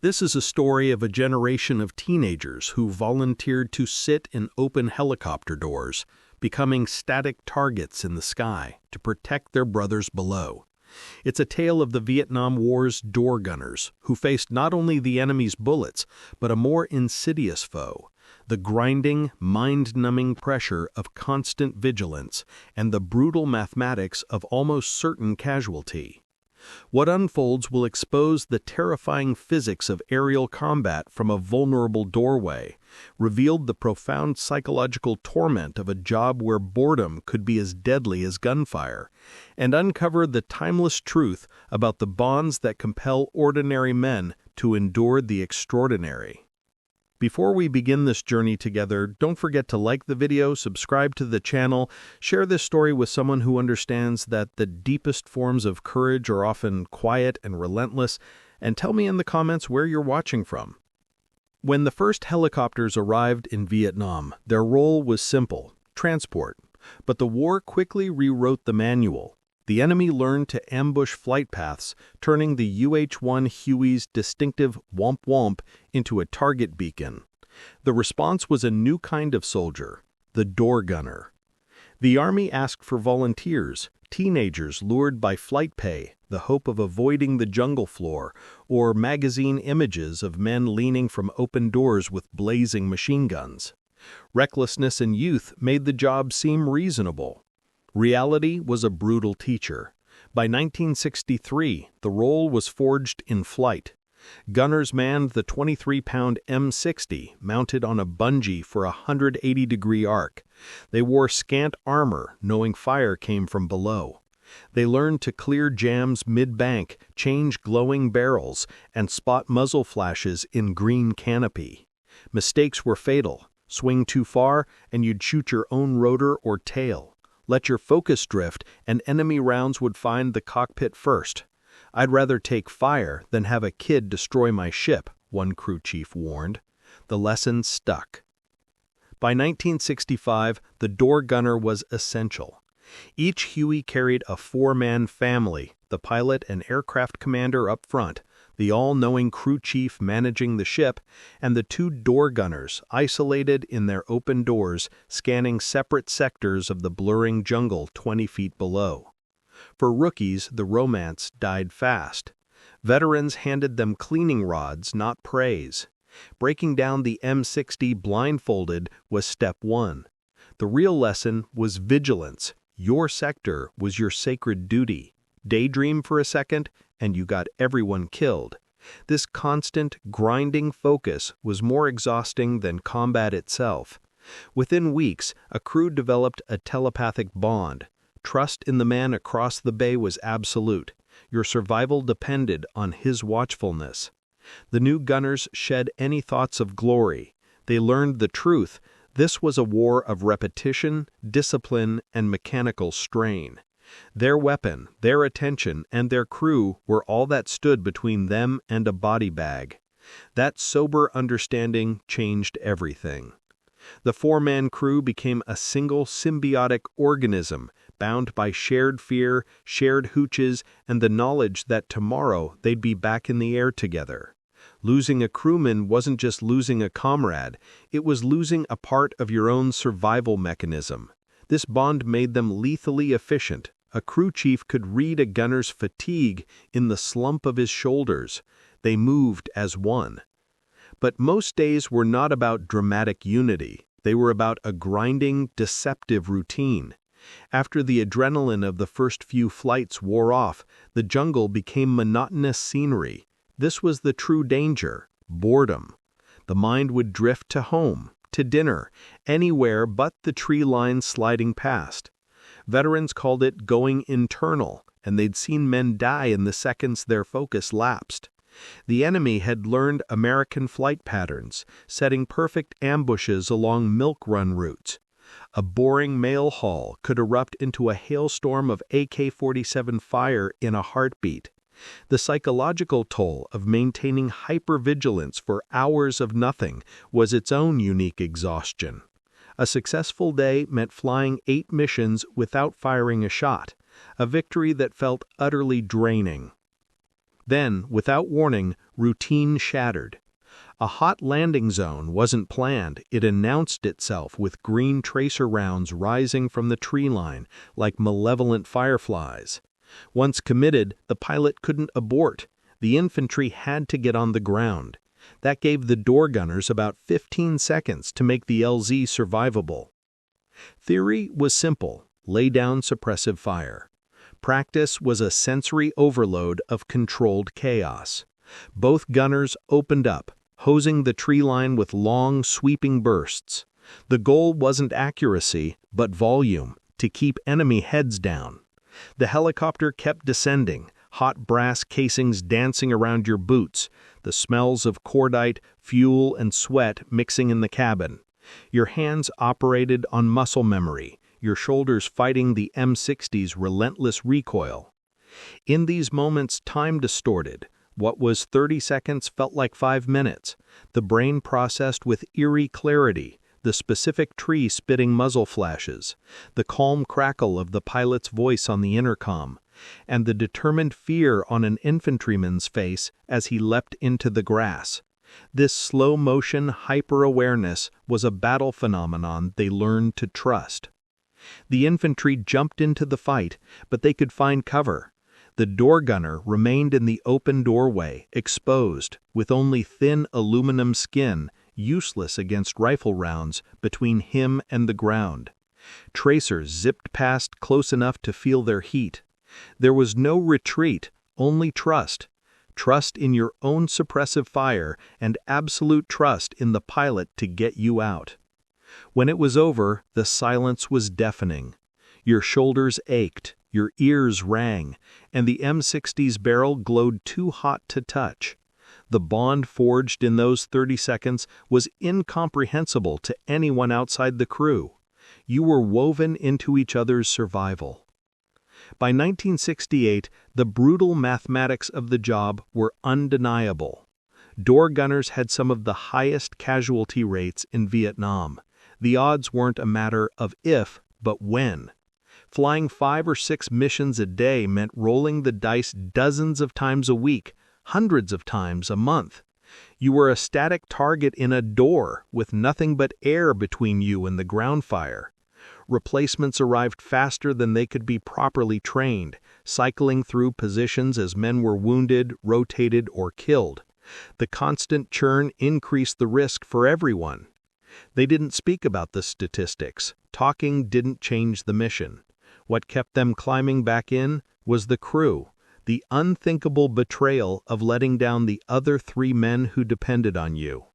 This is a story of a generation of teenagers who volunteered to sit in open helicopter doors, becoming static targets in the sky to protect their brothers below. It's a tale of the Vietnam War's door gunners, who faced not only the enemy's bullets, but a more insidious foe, the grinding, mind-numbing pressure of constant vigilance and the brutal mathematics of almost certain casualty. What unfolds will expose the terrifying physics of aerial combat from a vulnerable doorway, revealed the profound psychological torment of a job where boredom could be as deadly as gunfire, and uncovered the timeless truth about the bonds that compel ordinary men to endure the extraordinary. Before we begin this journey together, don't forget to like the video, subscribe to the channel, share this story with someone who understands that the deepest forms of courage are often quiet and relentless, and tell me in the comments where you're watching from. When the first helicopters arrived in Vietnam, their role was simple: transport. But the war quickly rewrote the manual. The enemy learned to ambush flight paths, turning the UH-1 Huey's distinctive womp-womp into a target beacon. The response was a new kind of soldier, the door gunner. The Army asked for volunteers, teenagers lured by flight pay, the hope of avoiding the jungle floor, or magazine images of men leaning from open doors with blazing machine guns. Recklessness and youth made the job seem reasonable. Reality was a brutal teacher. By 1963, the role was forged in flight. Gunners manned the 23-pound M60, mounted on a bungee for a 180-degree arc. They wore scant armor, knowing fire came from below. They learned to clear jams mid-bank, change glowing barrels, and spot muzzle flashes in green canopy. Mistakes were fatal. Swing too far, and you'd shoot your own rotor or tail. Let your focus drift, and enemy rounds would find the cockpit first. "I'd rather take fire than have a kid destroy my ship," one crew chief warned. The lesson stuck. By 1965, the door gunner was essential. Each Huey carried a four-man family, the pilot and aircraft commander up front, the all-knowing crew chief managing the ship, and the two door gunners isolated in their open doors, scanning separate sectors of the blurring jungle 20 feet below. For rookies, the romance died fast. Veterans handed them cleaning rods, not praise. Breaking down the M60 blindfolded was step one. The real lesson was vigilance. Your sector was your sacred duty. Daydream for a second, and you got everyone killed. This constant, grinding focus was more exhausting than combat itself. Within weeks, a crew developed a telepathic bond. Trust in the man across the bay was absolute. Your survival depended on his watchfulness. The new gunners shed any thoughts of glory. They learned the truth. This was a war of repetition, discipline, and mechanical strain. Their weapon, their attention, and their crew were all that stood between them and a body bag. That sober understanding changed everything. The four-man crew became a single symbiotic organism, bound by shared fear, shared hooches, and the knowledge that tomorrow they'd be back in the air together. Losing a crewman wasn't just losing a comrade, it was losing a part of your own survival mechanism. This bond made them lethally efficient. A crew chief could read a gunner's fatigue in the slump of his shoulders. They moved as one. But most days were not about dramatic unity. They were about a grinding, deceptive routine. After the adrenaline of the first few flights wore off, the jungle became monotonous scenery. This was the true danger: boredom. The mind would drift to home, to dinner, anywhere but the tree line sliding past. Veterans called it going internal, and they'd seen men die in the seconds their focus lapsed. The enemy had learned American flight patterns, setting perfect ambushes along milk run routes. A boring mail haul could erupt into a hailstorm of AK-47 fire in a heartbeat. The psychological toll of maintaining hypervigilance for hours of nothing was its own unique exhaustion. A successful day meant flying 8 missions without firing a shot, a victory that felt utterly draining. Then, without warning, Routine shattered. A hot landing zone wasn't planned, it announced itself with green tracer rounds rising from the tree line like malevolent fireflies. Once committed, the pilot couldn't abort. The infantry had to get on the ground. That gave the door gunners about 15 seconds to make the LZ survivable. Theory was simple: lay down suppressive fire. Practice was a sensory overload of controlled chaos. Both gunners opened up, hosing the tree line with long, sweeping bursts. The goal wasn't accuracy, but volume, to keep enemy heads down. The helicopter kept descending, hot brass casings dancing around your boots, the smells of cordite, fuel, and sweat mixing in the cabin. Your hands operated on muscle memory, your shoulders fighting the M60's relentless recoil. In these moments, time distorted. What was 30 seconds felt like 5 minutes. The brain processed with eerie clarity, the specific tree spitting muzzle flashes, the calm crackle of the pilot's voice on the intercom, and the determined fear on an infantryman's face as he leapt into the grass. This slow-motion hyper-awareness was a battle phenomenon they learned to trust. The infantry jumped into the fight, but they could find cover. The door gunner remained in the open doorway, exposed, with only thin aluminum skin, useless against rifle rounds, between him and the ground. Tracers zipped past close enough to feel their heat. There was no retreat, only trust. Trust in your own suppressive fire and absolute trust in the pilot to get you out. When it was over, the silence was deafening. Your shoulders ached, your ears rang, and the M60's barrel glowed too hot to touch. The bond forged in those 30 seconds was incomprehensible to anyone outside the crew. You were woven into each other's survival. By 1968, the brutal mathematics of the job were undeniable. Door gunners had some of the highest casualty rates in Vietnam. The odds weren't a matter of if, but when. Flying 5 or 6 missions a day meant rolling the dice dozens of times a week, hundreds of times a month. You were a static target in a door with nothing but air between you and the ground fire. Replacements arrived faster than they could be properly trained, cycling through positions as men were wounded, rotated, or killed. The constant churn increased the risk for everyone. They didn't speak about the statistics. Talking didn't change the mission. What kept them climbing back in was the crew, the unthinkable betrayal of letting down the other 3 men who depended on you.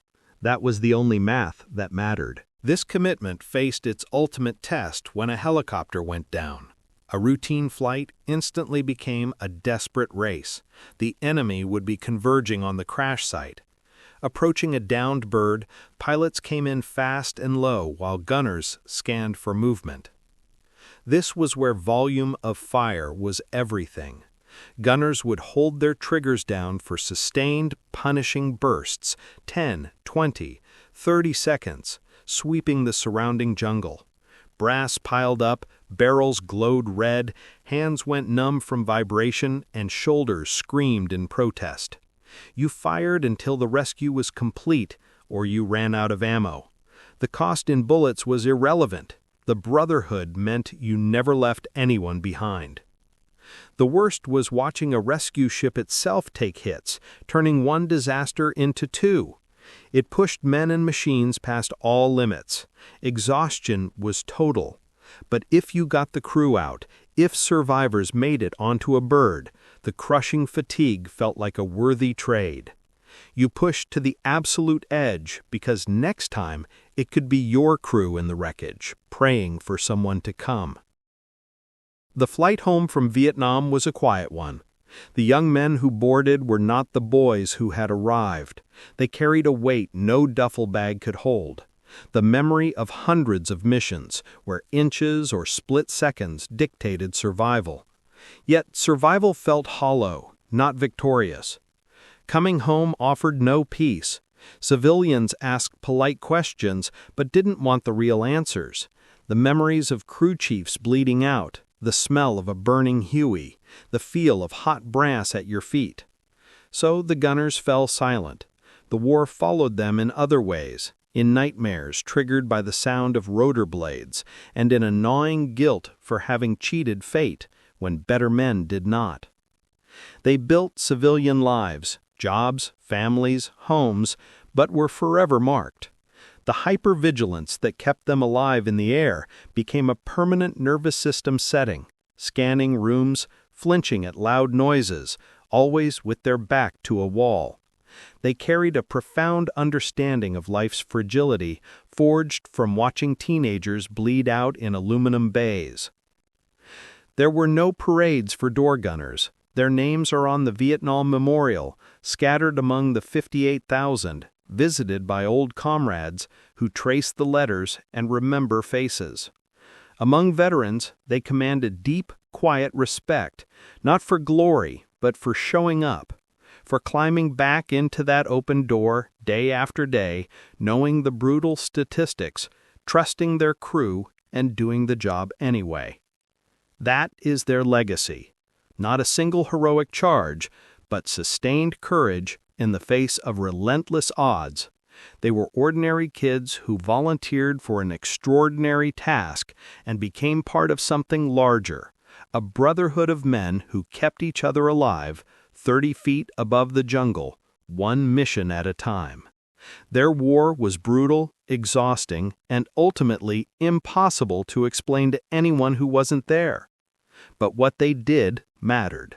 That was the only math that mattered. This commitment faced its ultimate test when a helicopter went down. A routine flight instantly became a desperate race. The enemy would be converging on the crash site. Approaching a downed bird, pilots came in fast and low while gunners scanned for movement. This was where volume of fire was everything. Gunners would hold their triggers down for sustained, punishing bursts, 10, 20, 30 seconds, sweeping the surrounding jungle. Brass piled up, barrels glowed red, hands went numb from vibration, and shoulders screamed in protest. You fired until the rescue was complete, or you ran out of ammo. The cost in bullets was irrelevant. The brotherhood meant you never left anyone behind. The worst was watching a rescue ship itself take hits, turning one disaster into 2. It pushed men and machines past all limits. Exhaustion was total. But if you got the crew out, if survivors made it onto a bird, the crushing fatigue felt like a worthy trade. You pushed to the absolute edge because next time it could be your crew in the wreckage, praying for someone to come. The flight home from Vietnam was a quiet one. The young men who boarded were not the boys who had arrived. They carried a weight no duffel bag could hold. The memory of hundreds of missions where inches or split seconds dictated survival. Yet survival felt hollow, not victorious. Coming home offered no peace. Civilians asked polite questions but didn't want the real answers. The memories of crew chiefs bleeding out, the smell of a burning Huey, the feel of hot brass at your feet. So the gunners fell silent. The war followed them in other ways, in nightmares triggered by the sound of rotor blades, and in a gnawing guilt for having cheated fate when better men did not. They built civilian lives, jobs, families, homes, but were forever marked. The hypervigilance that kept them alive in the air became a permanent nervous system setting, scanning rooms, flinching at loud noises, always with their back to a wall. They carried a profound understanding of life's fragility, forged from watching teenagers bleed out in aluminum bays. There were no parades for door gunners. Their names are on the Vietnam Memorial, scattered among the 58,000, visited by old comrades who trace the letters and remember faces. Among veterans, they commanded deep, quiet respect, not for glory, but for showing up, for climbing back into that open door day after day, knowing the brutal statistics, trusting their crew, and doing the job anyway. That is their legacy. Not a single heroic charge, but sustained courage in the face of relentless odds. They were ordinary kids who volunteered for an extraordinary task and became part of something larger, a brotherhood of men who kept each other alive, 30 feet above the jungle, one mission at a time. Their war was brutal, exhausting, and ultimately impossible to explain to anyone who wasn't there. But what they did mattered.